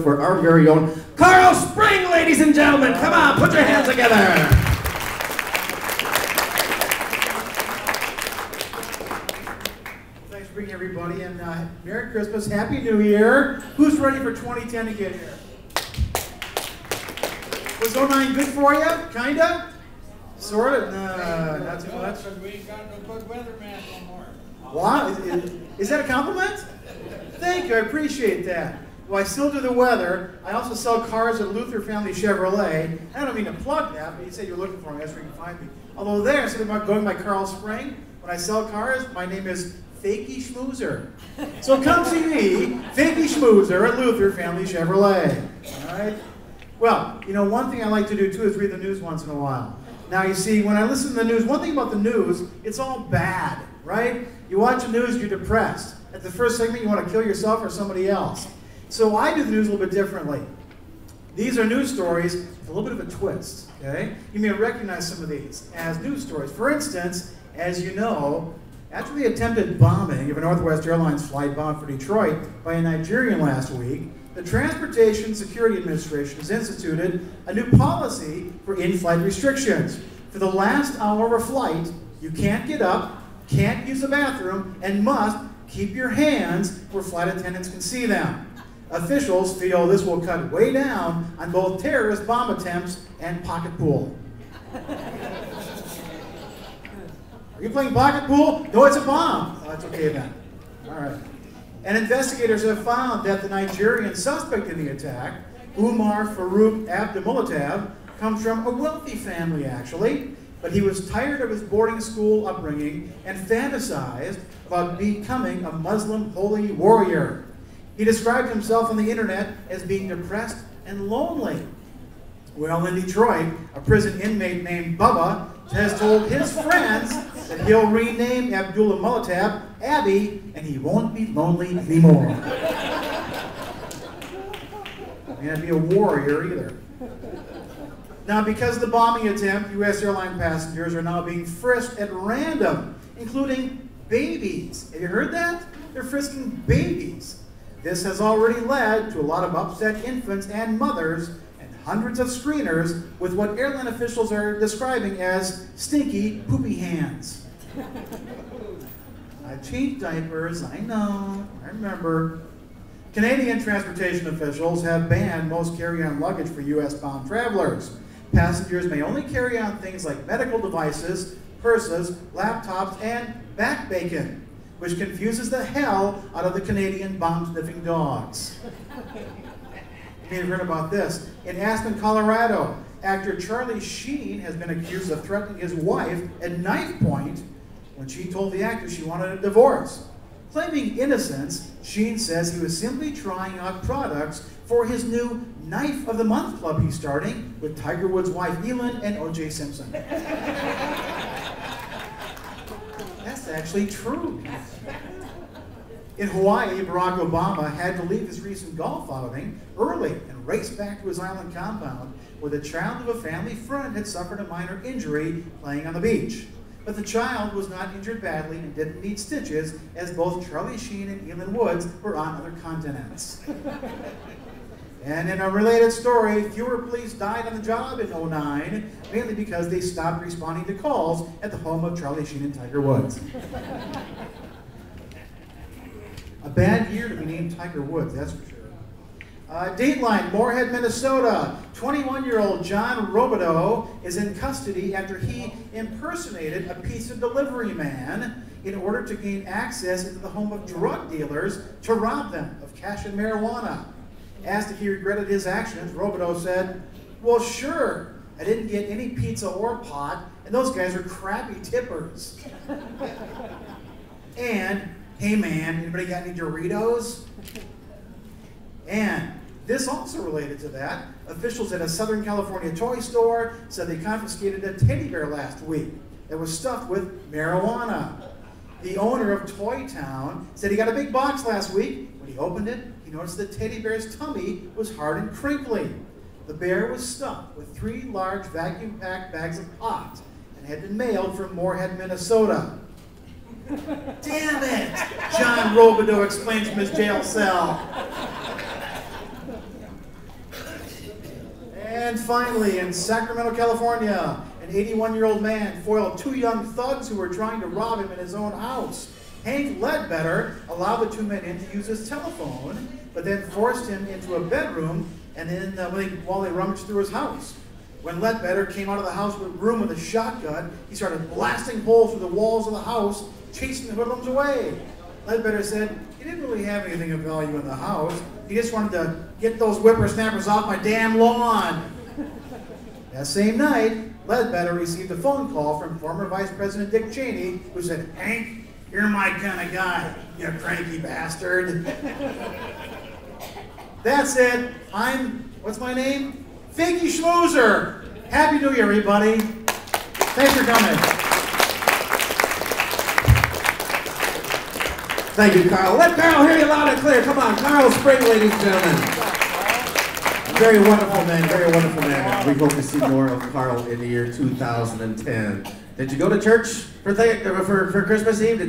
For our very own Karl Spring, ladies and gentlemen. Come on, put your hands together. Thanks for being here, everybody, and Merry Christmas, Happy New Year. Who's ready for 2010 to get here? Was 09 good for you? Kinda? Sorta? Not too much. We ain't got no good weatherman no more. Wow, is that a compliment? Thank you, I appreciate that. Well, I still do the weather. I also sell cars at Luther Family Chevrolet. I don't mean to plug that, but you said you're looking for me. That's where you can find me. Although there, instead of going by Karl Spring, when I sell cars, my name is Fakey Schmoozer. So come see me, Fakey Schmoozer at Luther Family Chevrolet. All right? Well, you know, one thing I like to do too is read the news once in a while. Now, you see, when I listen to the news, one thing about the news, it's all bad, right? You watch the news, you're depressed. At the first segment, you want to kill yourself or somebody else. So I do the news a little bit differently. These are news stories with a little bit of a twist, okay? You may recognize some of these as news stories. For instance, as you know, after the attempted bombing of a Northwest Airlines flight bound for Detroit by a Nigerian last week, the Transportation Security Administration has instituted a new policy for in-flight restrictions. For the last hour of a flight, you can't get up, can't use the bathroom, and must keep your hands where flight attendants can see them. Officials feel this will cut way down on both terrorist bomb attempts and pocket pool. Are you playing pocket pool? No, it's a bomb. Oh, that's okay then. All right. And investigators have found that the Nigerian suspect in the attack, Umar Farouk Abdulmulatab, comes from a wealthy family, actually, but he was tired of his boarding school upbringing and fantasized about becoming a Muslim holy warrior. He described himself on the internet as being depressed and lonely. Well, in Detroit, a prison inmate named Bubba has told his friends that he'll rename Abdullah Mulatab Abby, and he won't be lonely anymore. May not be a warrior either. Now, because of the bombing attempt, U.S. airline passengers are now being frisked at random, including babies. Have you heard that? They're frisking babies. This has already led to a lot of upset infants and mothers and hundreds of screeners with what airline officials are describing as stinky, poopy hands. I've changed diapers, I know, I remember. Canadian transportation officials have banned most carry-on luggage for U.S.-bound travelers. Passengers may only carry on things like medical devices, purses, laptops, and back bacon, which confuses the hell out of the Canadian bomb-sniffing dogs. You may have heard about this. In Aspen, Colorado, actor Charlie Sheen has been accused of threatening his wife at knife point when she told the actor she wanted a divorce. Claiming innocence, Sheen says he was simply trying out products for his new Knife of the Month club he's starting with Tiger Woods' wife Elin and O.J. Simpson. That's actually true. In Hawaii, Barack Obama had to leave his recent golf outing early and race back to his island compound where the child of a family friend had suffered a minor injury playing on the beach. But the child was not injured badly and didn't need stitches, as both Charlie Sheen and Elin Woods were on other continents. And in a related story, fewer police died on the job in '09, mainly because they stopped responding to calls at the home of Charlie Sheen and Tiger Woods. A bad year to be named Tiger Woods, that's for sure. Dateline, Moorhead, Minnesota. 21-year-old John Robideau is in custody after he impersonated a pizza delivery man in order to gain access into the home of drug dealers to rob them of cash and marijuana. Asked if he regretted his actions, Robideau said, "Well, sure. I didn't get any pizza or pot, and those guys are crappy tippers." And, hey man, anybody got any Doritos? And this also related to that. Officials at a Southern California toy store said they confiscated a teddy bear last week that was stuffed with marijuana. The owner of Toy Town said he got a big box last week. When he opened it, he noticed the teddy bear's tummy was hard and crinkly. The bear was stuffed with 3 large vacuum-packed bags of pot and had been mailed from Moorhead, Minnesota. Damn it! John Robideau explains from his jail cell. And finally, in Sacramento, California, an 81-year-old man foiled 2 young thugs who were trying to rob him in his own house. Hank Ledbetter allowed the 2 men in to use his telephone, but then forced him into a bedroom and then while they rummaged through his house. When Ledbetter came out of the room with a shotgun, he started blasting holes through the walls of the house, chasing the hoodlums away. Ledbetter said he didn't really have anything of value in the house. He just wanted to get those whippersnappers off my damn lawn. That same night, Ledbetter received a phone call from former Vice President Dick Cheney, who said, "Hank, you're my kind of guy, you cranky bastard." That's it. What's my name? Figgy Schmoozer. Happy New Year, everybody. Thanks for coming. Thank you, Karl. Let Karl hear you loud and clear. Come on, Karl Spring, ladies and gentlemen. Very wonderful man, very wonderful man. We hope to see more of Karl in the year 2010. Did you go to church for Christmas Eve?